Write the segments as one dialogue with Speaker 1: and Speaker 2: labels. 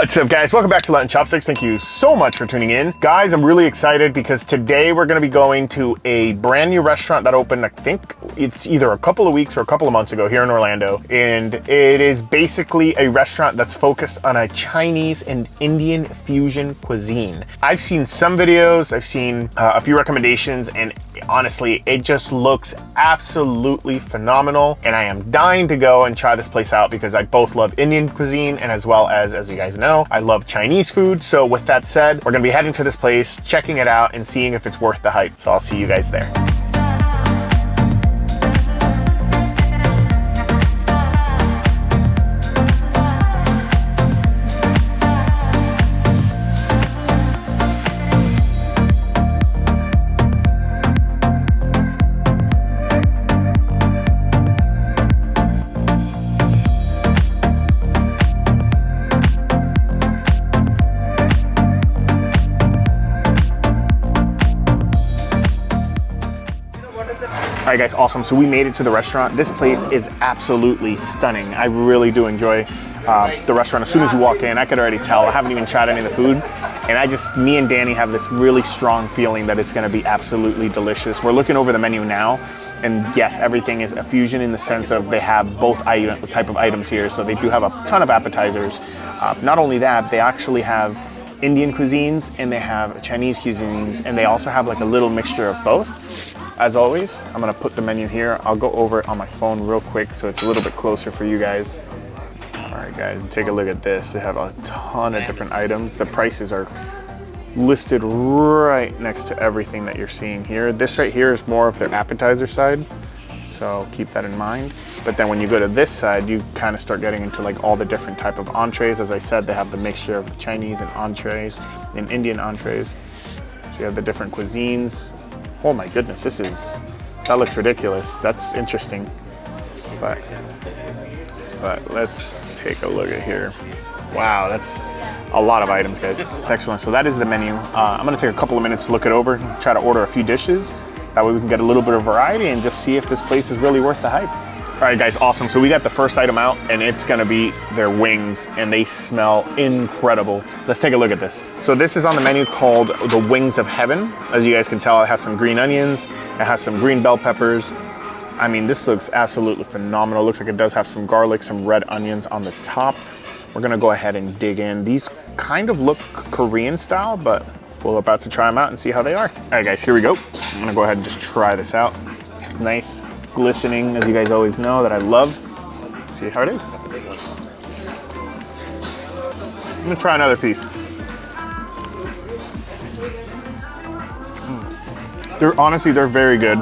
Speaker 1: What's up, guys? Welcome back to Latin Chopsticks. Thank you so much for tuning in. Guys, I'm really excited because today we're going to be going to a brand new restaurant that opened, I think it's either a couple of weeks or a couple of months ago here in Orlando. And it is basically a restaurant that's focused on a Chinese and Indian fusion cuisine. I've seen some videos, I've seen a few recommendations, and honestly, it just looks absolutely phenomenal. And I am dying to go and try this place out because I both love Indian cuisine and as well as you guys know, I love Chinese food. So with that said, we're gonna be heading to this place, checking it out and seeing if it's worth the hype. So I'll see you guys there. All right, guys, awesome. So we made it to the restaurant. This place is absolutely stunning. I really do enjoy the restaurant. As soon as you walk in, I could already tell. I haven't even tried any of the food. And me and Danny have this really strong feeling that it's gonna be absolutely delicious. We're looking over the menu now. And yes, everything is a fusion in the sense of they have both type of items here. So they do have a ton of appetizers. Not only that, they actually have Indian cuisines and they have Chinese cuisines, and they also have like a little mixture of both. As always, I'm gonna put the menu here. I'll go over it on my phone real quick so it's a little bit closer for you guys. All right, guys, take a look at this. They have a ton of different items. The prices are listed right next to everything that you're seeing here. This right here is more of their appetizer side, so keep that in mind. But then when you go to this side, you kind of start getting into like all the different type of entrees. As I said, they have the mixture of the Chinese and entrees and Indian entrees. So you have the different cuisines. Oh my goodness, that looks ridiculous. That's interesting. But let's take a look at here. Wow, that's a lot of items, guys. Excellent, so that is the menu. I'm gonna take a couple of minutes to look it over, try to order a few dishes. That way we can get a little bit of variety and just see if this place is really worth the hype. All right, guys, awesome. So we got the first item out, and it's gonna be their wings, and they smell incredible. Let's take a look at this. So this is on the menu called the Wings of Heaven. As you guys can tell, it has some green onions, it has some green bell peppers. I mean, this looks absolutely phenomenal. Looks like it does have some garlic, some red onions on the top. We're gonna go ahead and dig in. These kind of look Korean style, but we're about to try them out and see how they are. All right, guys, here we go. I'm gonna go ahead and just try this out. It's nice. Glistening, as you guys always know that I love. See how it is. I'm gonna try another piece. They're very good,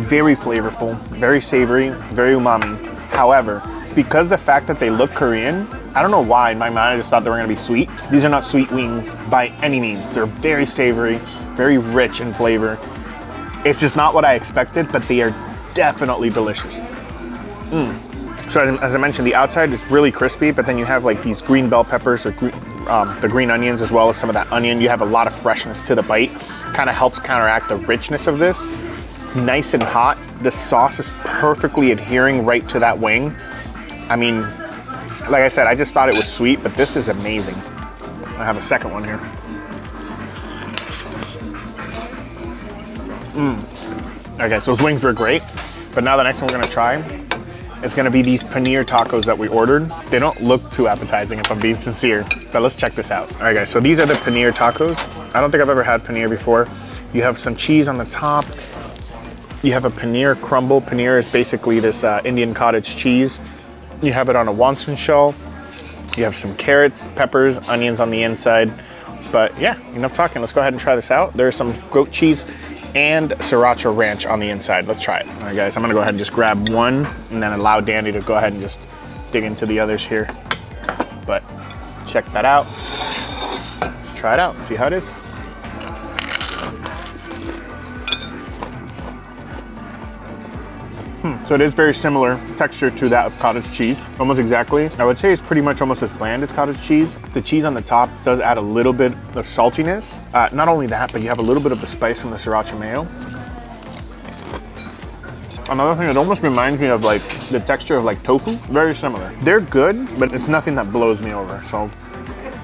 Speaker 1: very flavorful, very savory, very umami. However, because the fact that they look Korean, I don't know why in my mind I just thought they were gonna be sweet. These are not sweet wings by any means. They're very savory, very rich in flavor. It's just not what I expected, but they are definitely delicious. So as I mentioned, the outside is really crispy, but then you have like these green bell peppers, the green onions, as well as some of that onion. You have a lot of freshness to the bite. Kind of helps counteract the richness of this. It's nice and hot. The sauce is perfectly adhering right to that wing. I mean, like I said, I just thought it was sweet, but this is amazing. I have a second one here. Okay, so those wings were great, but now the next one we're gonna try is gonna be these paneer tacos that we ordered. They don't look too appetizing if I'm being sincere, but let's check this out. All right, guys, so these are the paneer tacos. I don't think I've ever had paneer before. You have some cheese on the top. You have a paneer crumble. Paneer is basically this Indian cottage cheese. You have it on a wonton shell. You have some carrots, peppers, onions on the inside. But yeah, enough talking. Let's go ahead and try this out. There's some goat cheese and sriracha ranch on the inside. Let's try it. All right, guys, I'm gonna go ahead and just grab one and then allow Danny to go ahead and just dig into the others here. But check that out. Let's try it out, see how it is. So it is very similar texture to that of cottage cheese, almost exactly. I would say it's pretty much almost as bland as cottage cheese. The cheese on the top does add a little bit of saltiness. Not only that, but you have a little bit of the spice from the sriracha mayo. Another thing, it almost reminds me of like the texture of like tofu. Very similar. They're good, but it's nothing that blows me over. So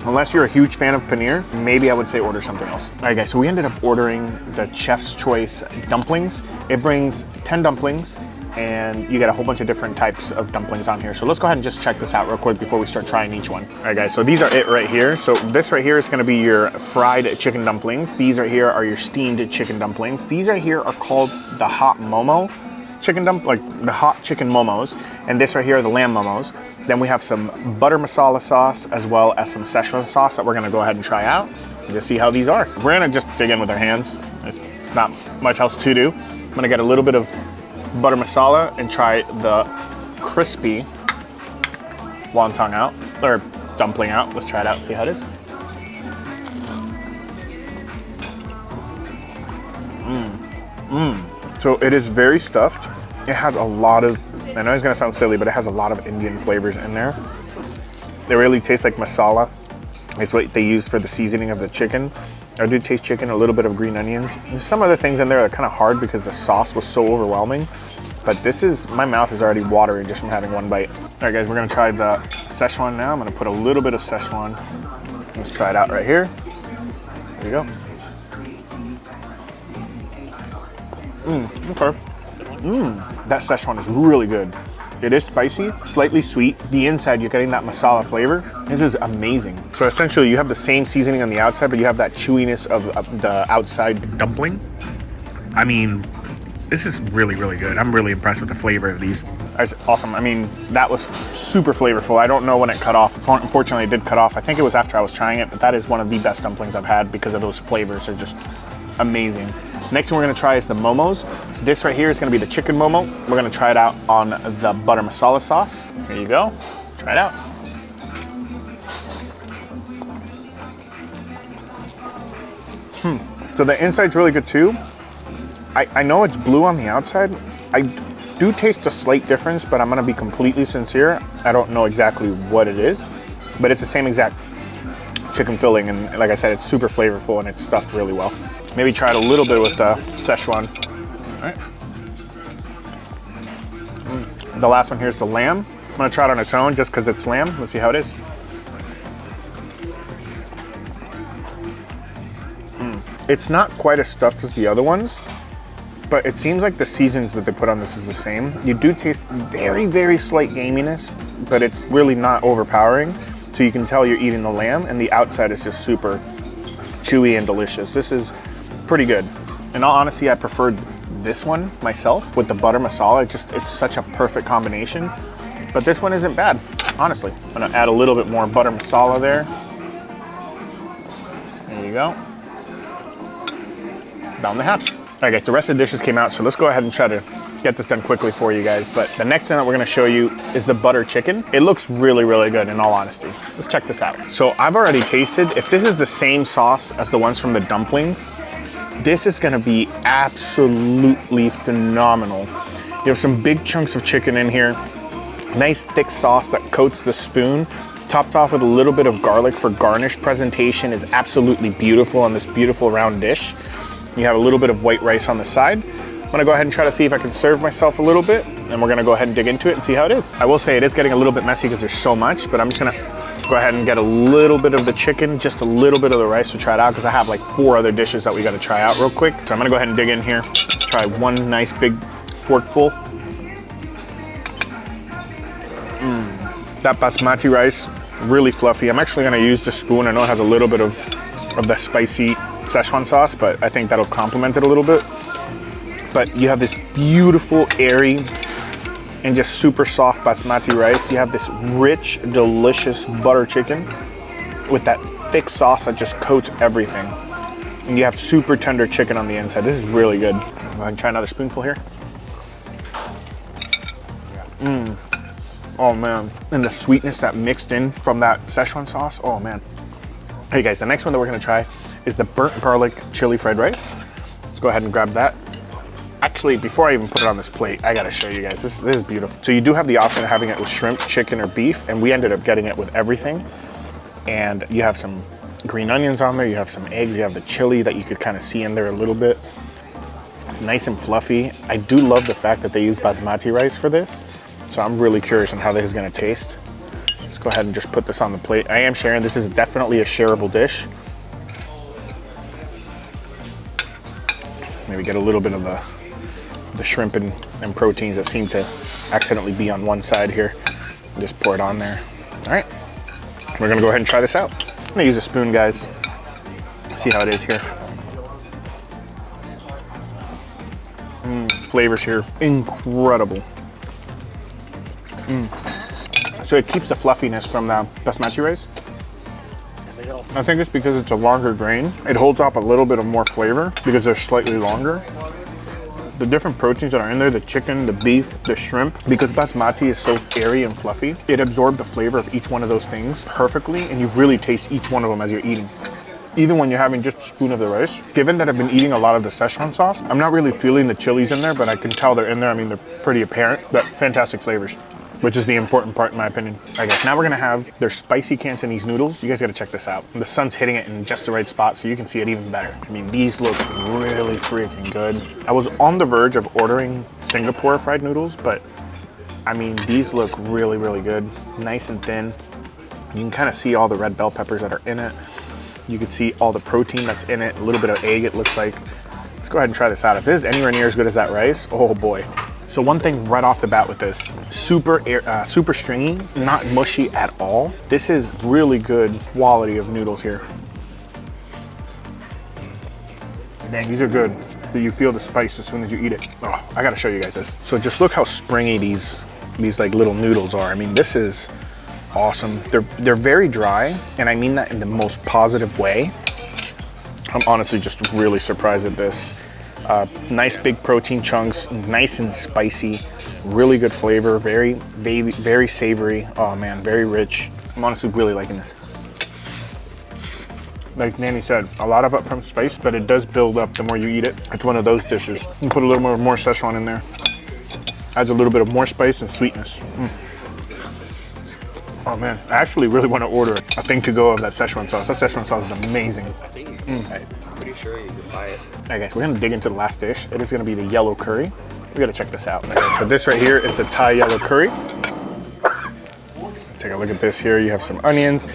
Speaker 1: Unless you're a huge fan of paneer, maybe I would say order something else. All right guys, so we ended up ordering the Chef's Choice dumplings. It brings 10 dumplings and you get a whole bunch of different types of dumplings on here. So let's go ahead and just check this out real quick before we start trying each one. All right guys, so these are it right here. So this right here is gonna be your fried chicken dumplings. These right here are your steamed chicken dumplings. These right here are called the hot momo chicken like the hot chicken momos. And this right here are the lamb momos. Then we have some butter masala sauce as well as some Szechuan sauce that we're gonna go ahead and try out and just see how these are. We're gonna just dig in with our hands. It's not much else to do. I'm gonna get a little bit of butter masala and try the crispy wonton out, or dumpling out. Let's try it out and see how it is. So it is very stuffed. It has a lot of, I know it's gonna sound silly, but it has a lot of Indian flavors in there. They really taste like masala. It's what they used for the seasoning of the chicken. I do taste chicken, a little bit of green onions. There's some other things in there that are kind of hard because the sauce was so overwhelming. But this is, my mouth is already watering just from having one bite. All right guys, we're gonna try the Szechuan now. I'm gonna put a little bit of Szechuan. Let's try it out right here. There you go. Okay. That Szechuan is really good. It is spicy, slightly sweet. The inside, you're getting that masala flavor. This is amazing. So essentially, you have the same seasoning on the outside, but you have that chewiness of the outside dumpling. I mean, this is really, really good. I'm really impressed with the flavor of these. That's awesome. I mean, that was super flavorful. I don't know when it cut off. Unfortunately, it did cut off. I think it was after I was trying it, but that is one of the best dumplings I've had because of those flavors. They're just amazing. Next thing we're gonna try is the momos. This right here is gonna be the chicken momo. We're gonna try it out on the butter masala sauce. Here you go, try it out. So the inside's really good too. I know it's blue on the outside. I do taste a slight difference, but I'm gonna be completely sincere. I don't know exactly what it is, but it's the same exact chicken filling, and like I said, it's super flavorful and it's stuffed really well. Maybe try it a little bit with the Szechuan. All right. The last one here is the lamb. I'm gonna try it on its own just because it's lamb. Let's see how it is. It's not quite as stuffed as the other ones, but it seems like the seasons that they put on this is the same. You do taste very, very slight gaminess, but it's really not overpowering. So you can tell you're eating the lamb, and the outside is just super chewy and delicious. This is pretty good. In all honesty, I preferred this one myself with the butter masala. It's such a perfect combination. But this one isn't bad, honestly. I'm gonna add a little bit more butter masala there. There you go. Down the hatch. All right guys, the rest of the dishes came out, so let's go ahead and try to get this done quickly for you guys. But the next thing that we're gonna show you is the butter chicken. It looks really, really good in all honesty. Let's check this out. So I've already tasted, if this is the same sauce as the ones from the dumplings, this is gonna be absolutely phenomenal. You have some big chunks of chicken in here, nice thick sauce that coats the spoon, topped off with a little bit of garlic for garnish. Presentation is absolutely beautiful on this beautiful round dish. You have a little bit of white rice on the side. I'm gonna go ahead and try to see if I can serve myself a little bit, and we're gonna go ahead and dig into it and see how it is. I will say it is getting a little bit messy because there's so much, but I'm just gonna go ahead and get a little bit of the chicken, just a little bit of the rice to try it out, because I have like 4 other dishes that we gotta try out real quick. So I'm gonna go ahead and dig in here. Try one nice big forkful. That basmati rice, really fluffy. I'm actually gonna use the spoon. I know it has a little bit of the spicy Szechuan sauce, but I think that'll complement it a little bit. But you have this beautiful, airy, and just super soft basmati rice. You have this rich, delicious butter chicken with that thick sauce that just coats everything. And you have super tender chicken on the inside. This is really good. Go ahead and try another spoonful here. Oh man. And the sweetness that mixed in from that Szechuan sauce, oh man. Hey guys, the next one that we're gonna try is the burnt garlic chili fried rice. Let's go ahead and grab that. Actually, before I even put it on this plate, I gotta show you guys, this is beautiful. So you do have the option of having it with shrimp, chicken, or beef, and we ended up getting it with everything. And you have some green onions on there, you have some eggs, you have the chili that you could kind of see in there a little bit. It's nice and fluffy. I do love the fact that they use basmati rice for this, so I'm really curious on how this is gonna taste. Let's go ahead and just put this on the plate. I am sharing. This is definitely a shareable dish. Maybe get a little bit of the shrimp and proteins that seem to accidentally be on one side here. Just pour it on there. All right, we're gonna go ahead and try this out. I'm gonna use a spoon, guys. See how it is here. Flavors here, incredible. So it keeps the fluffiness from the basmati rice. I think it's because it's a longer grain. It holds up a little bit of more flavor because they're slightly longer. The different proteins that are in there, the chicken, the beef, the shrimp, because basmati is so airy and fluffy, it absorbed the flavor of each one of those things perfectly, and you really taste each one of them as you're eating. Even when you're having just a spoon of the rice. Given that I've been eating a lot of the Szechuan sauce, I'm not really feeling the chilies in there, but I can tell they're in there. I mean, they're pretty apparent, but fantastic flavors, which is the important part in my opinion. I guess now we're gonna have their spicy Cantonese noodles. You guys gotta check this out. The sun's hitting it in just the right spot so you can see it even better. I mean, these look really freaking good. I was on the verge of ordering Singapore fried noodles, but I mean, these look really, really good. Nice and thin. You can kind of see all the red bell peppers that are in it. You can see all the protein that's in it, a little bit of egg it looks like. Let's go ahead and try this out. If this is anywhere near as good as that rice, oh boy. So one thing right off the bat with this, super stringy, not mushy at all. This is really good quality of noodles here. Dang, these are good. You feel the spice as soon as you eat it. Oh, I gotta show you guys this. So just look how springy these like little noodles are. I mean, this is awesome. They're very dry, and I mean that in the most positive way. I'm honestly just really surprised at this. Nice big protein chunks, nice and spicy, really good flavor, very savory. Oh man, very rich. I'm honestly really liking this. Like Nanny said, a lot of upfront spice, but it does build up the more you eat it. It's one of those dishes. You can put a little more Szechuan in there. Adds a little bit of more spice and sweetness. Oh man, I actually really want to order a thing to go of that Szechuan sauce. That Szechuan sauce is amazing.
Speaker 2: I think I'm pretty sure you can buy it.
Speaker 1: All right guys, we're gonna dig into the last dish. It is gonna be the yellow curry. We gotta check this out. Okay, so this right here is the Thai yellow curry. Take a look at this here. You have some onions,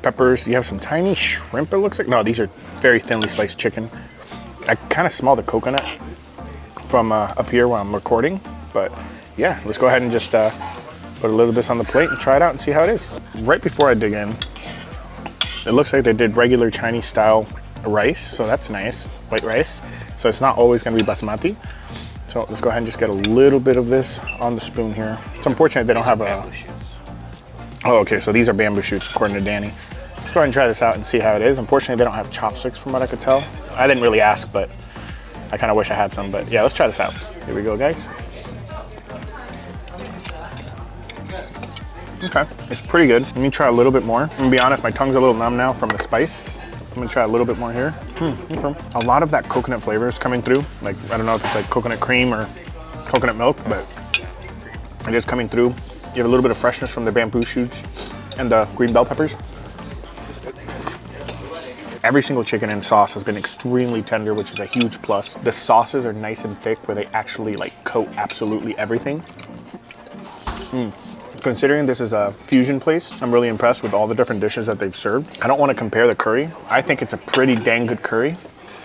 Speaker 1: peppers. You have some tiny shrimp, it looks like. No, these are very thinly sliced chicken. I kind of smell the coconut from up here when I'm recording. But yeah, let's go ahead and just put a little bit on the plate and try it out and see how it is. Right before I dig in, it looks like they did regular Chinese style rice, so that's nice, white rice. So it's not always gonna be basmati. So let's go ahead and just get a little bit of this on the spoon here. It's unfortunate they don't have a, oh okay, so these are bamboo shoots according to Danny. Let's go ahead and try this out and see how it is. Unfortunately they don't have chopsticks from what I could tell. I didn't really ask, but I kind of wish I had some, but yeah, let's try this out. Here we go, guys. Okay, it's pretty good. Let me try a little bit more. I'm gonna be honest, my tongue's a little numb now from the spice. I'm gonna try a little bit more here. Okay. A lot of that coconut flavor is coming through. Like, I don't know if it's like coconut cream or coconut milk, but it is coming through. You have a little bit of freshness from the bamboo shoots and the green bell peppers. Every single chicken and sauce has been extremely tender, which is a huge plus. The sauces are nice and thick where they actually like coat absolutely everything. Considering this is a fusion place, I'm really impressed with all the different dishes that they've served. I don't want to compare the curry. I think it's a pretty dang good curry.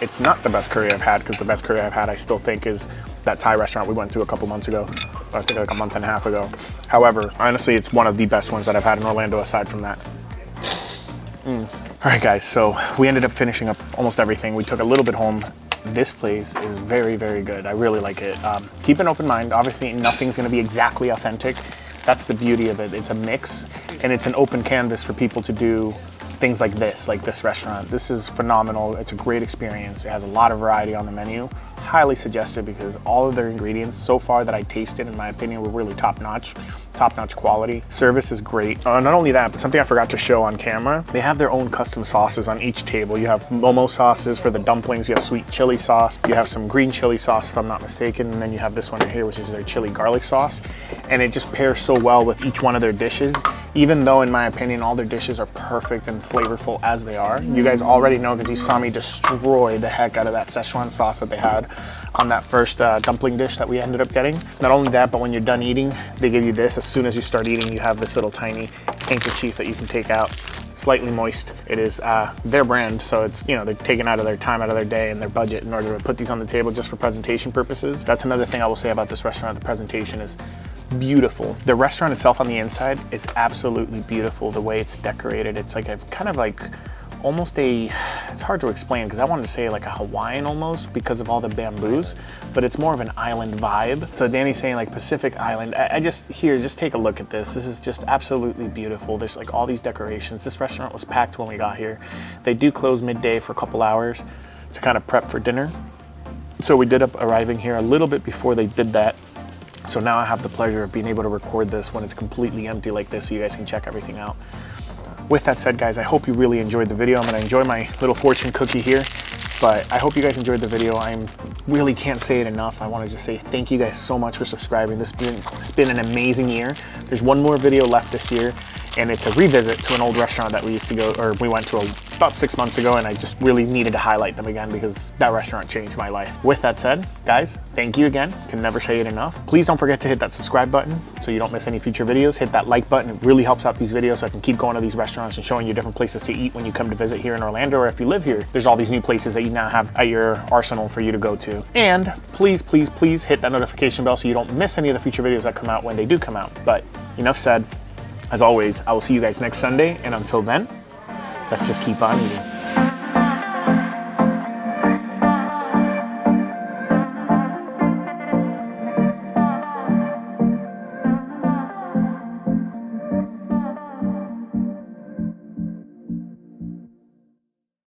Speaker 1: It's not the best curry I've had, because the best curry I've had I still think is that Thai restaurant we went to a couple months ago. I think like a month and a half ago. However, honestly, it's one of the best ones that I've had in Orlando aside from that. All right guys, so we ended up finishing up almost everything. We took a little bit home. This place is very, very good. I really like it. Keep an open mind. Obviously, nothing's gonna be exactly authentic. That's the beauty of it. It's a mix, and it's an open canvas for people to do things like this restaurant. This is phenomenal. It's a great experience. It has a lot of variety on the menu. Highly suggested because all of their ingredients so far that I tasted, in my opinion, were really top-notch quality. Service is great. Not only that, but something I forgot to show on camera, they have their own custom sauces on each table. You have momo sauces for the dumplings, you have sweet chili sauce, you have some green chili sauce if I'm not mistaken, and then you have this one right here, which is their chili garlic sauce. And it just pairs so well with each one of their dishes, even though in my opinion, all their dishes are perfect and flavorful as they are. You guys already know because you saw me destroy the heck out of that Szechuan sauce that they had on that first dumpling dish that we ended up getting. Not only that, but when you're done eating, they give you this. As soon as you start eating, you have this little tiny handkerchief that you can take out. Slightly moist. It is their brand, so it's, you know, they're taking out of their time, out of their day and their budget in order to put these on the table just for presentation purposes. That's another thing I will say about this restaurant. The presentation is beautiful. The restaurant itself on the inside is absolutely beautiful. The way it's decorated, it's like a kind of like almost a, it's hard to explain because I wanted to say like a Hawaiian almost because of all the bamboos, but it's more of an island vibe. So Danny's saying like Pacific Island. I just, here, just take a look at this. This is just absolutely beautiful. There's like all these decorations. This restaurant was packed when we got here. They do close midday for a couple hours to kind of prep for dinner. So we did up arriving here a little bit before they did that. So now I have the pleasure of being able to record this when it's completely empty like this so you guys can check everything out. With that said, guys, I hope you really enjoyed the video. I'm gonna enjoy my little fortune cookie here, but I hope you guys enjoyed the video. I really can't say it enough. I wanna just say thank you guys so much for subscribing. It's been an amazing year. There's one more video left this year, and it's a revisit to an old restaurant that we used to go, or we went to about 6 months ago, and I just really needed to highlight them again because that restaurant changed my life. With that said, guys, thank you again. Can never say it enough. Please don't forget to hit that subscribe button so you don't miss any future videos. Hit that like button. It really helps out these videos so I can keep going to these restaurants and showing you different places to eat when you come to visit here in Orlando, or if you live here, there's all these new places that you now have at your arsenal for you to go to. And please, please, please hit that notification bell so you don't miss any of the future videos that come out when they do come out. But enough said. As always, I will see you guys next Sunday, and until then, let's just keep on eating.